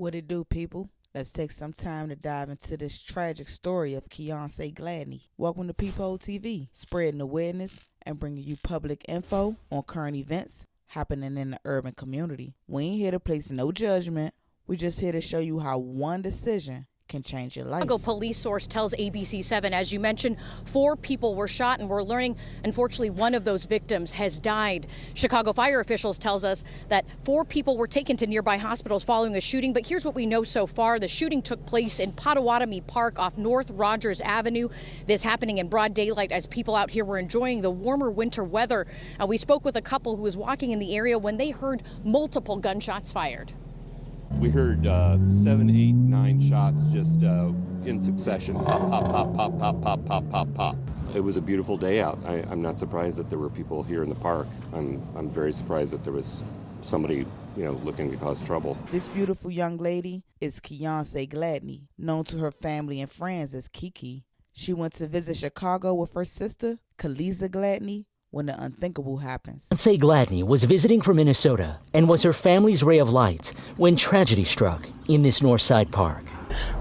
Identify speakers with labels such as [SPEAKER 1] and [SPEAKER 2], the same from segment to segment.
[SPEAKER 1] What it do, people? Let's take some time to dive into this tragic story of Keyonce Gladney. Welcome to Peephole TV, spreading awareness and bringing you public info on current events happening in the urban community. We ain't here to place no judgment. We just here to show you how one decision can change your life.
[SPEAKER 2] Chicago police source tells ABC7, as you mentioned, 4 people were shot, and we're learning, unfortunately, one of those victims has died. Chicago fire officials tells us that 4 people were taken to nearby hospitals following the shooting. But here's what we know so far. The shooting took place in Potawatomi Park off North Rogers Avenue. This happening in broad daylight as people out here were enjoying the warmer winter weather. We spoke with a couple who was walking in the area when they heard multiple gunshots fired.
[SPEAKER 3] We heard 7, 8, 9 shots just in succession. Pop, pop, pop, pop, pop, pop, pop, pop, pop. It was a beautiful day out. I'm not surprised that there were people here in the park. I'm very surprised that there was somebody, looking to cause trouble.
[SPEAKER 1] This beautiful young lady is Keyonce Gladney, known to her family and friends as Kiki. She went to visit Chicago with her sister, Keyonce Gladney, when the unthinkable happens.
[SPEAKER 4] Keyonce Gladney was visiting from Minnesota and was her family's ray of light when tragedy struck in this Northside park.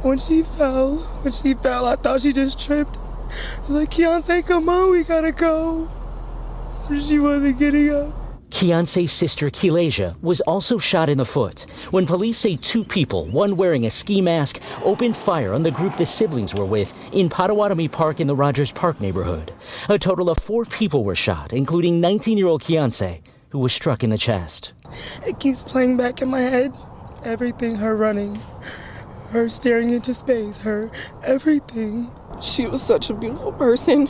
[SPEAKER 5] When she fell, I thought she just tripped. I was like, Keyonce, come on, we gotta go. She wasn't getting up.
[SPEAKER 4] Keyonce's sister, Keylasia, was also shot in the foot when police say 2 people, one wearing a ski mask, opened fire on the group the siblings were with in Potawatomi Park in the Rogers Park neighborhood. A total of 4 people were shot, including 19-year-old Keyonce, who was struck in the chest.
[SPEAKER 5] It keeps playing back in my head. Everything, her running, her staring into space, her everything. She was such a beautiful person.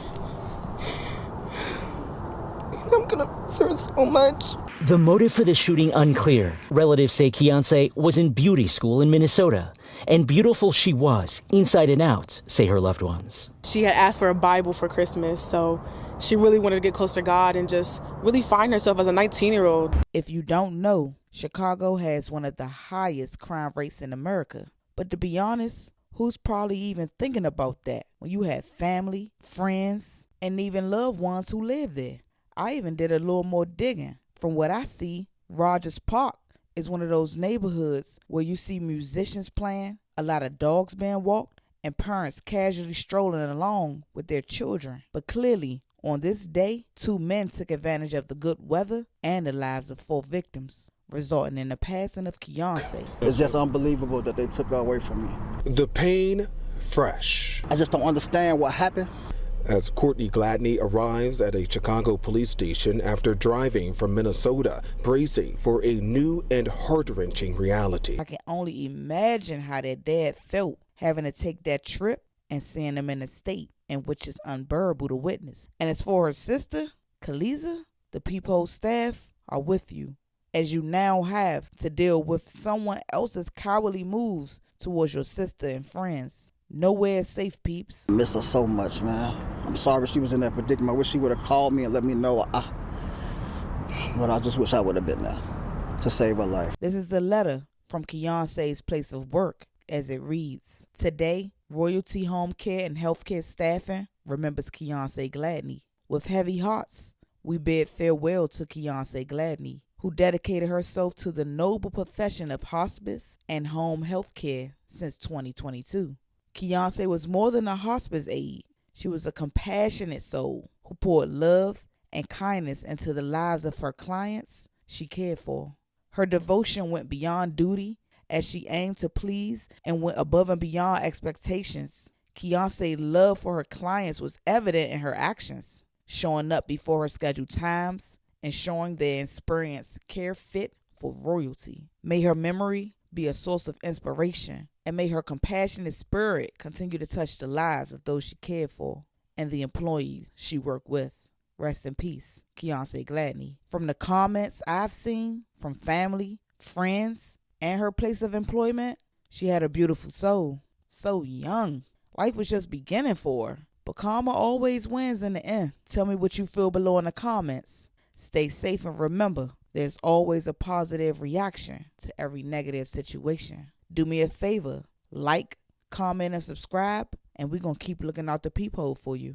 [SPEAKER 5] I'm gonna miss her so much.
[SPEAKER 4] The motive for the shooting unclear. Relatives say Keyonce was in beauty school in Minnesota, and beautiful she was, inside and out, say her loved ones.
[SPEAKER 6] She had asked for a Bible for Christmas, so she really wanted to get close to God and just really find herself as a 19-year-old.
[SPEAKER 1] If you don't know, Chicago has one of the highest crime rates in America. But to be honest, who's probably even thinking about that when you have family, friends, and even loved ones who live there? I even did a little more digging. From what I see, Rogers Park is one of those neighborhoods where you see musicians playing, a lot of dogs being walked, and parents casually strolling along with their children. But clearly, on this day, 2 men took advantage of the good weather and the lives of 4 victims, resulting in the passing of Keyonce.
[SPEAKER 7] It's just unbelievable that they took her away from me.
[SPEAKER 8] The pain fresh.
[SPEAKER 7] I just don't understand what happened.
[SPEAKER 8] As Courtney Gladney arrives at a Chicago police station after driving from Minnesota, bracing for a new and heart-wrenching reality.
[SPEAKER 1] I can only imagine how their dad felt having to take that trip and seeing them in a state in which is unbearable to witness. And as for her sister, Keylasia, the Peephole staff are with you, as you now have to deal with someone else's cowardly moves towards your sister and friends. Nowhere is safe, peeps.
[SPEAKER 7] I miss her so much, man. I'm sorry she was in that predicament. I wish she would have called me and let me know. But I just wish I would have been there to save her life.
[SPEAKER 1] This is a letter from Keyonce's place of work, as it reads. Today, Royalty Home Care and Healthcare Staffing remembers Keyonce Gladney. With heavy hearts, we bid farewell to Keyonce Gladney, who dedicated herself to the noble profession of hospice and home health care since 2022. Keyonce was more than a hospice aide. She was a compassionate soul who poured love and kindness into the lives of her clients she cared for. Her devotion went beyond duty as she aimed to please and went above and beyond expectations. Keyonce's love for her clients was evident in her actions, showing up before her scheduled times, ensuring their experience care fit for royalty. May her memory be a source of inspiration, and may her compassionate spirit continue to touch the lives of those she cared for and the employees she worked with. Rest in peace, Keyonce Gladney. From the comments I've seen from family, friends, and her place of employment, she had a beautiful soul. So young. Life was just beginning for her. But karma always wins in the end. Tell me what you feel below in the comments. Stay safe and remember, there's always a positive reaction to every negative situation. Do me a favor, like, comment, and subscribe, and we're going to keep looking out the peephole for you.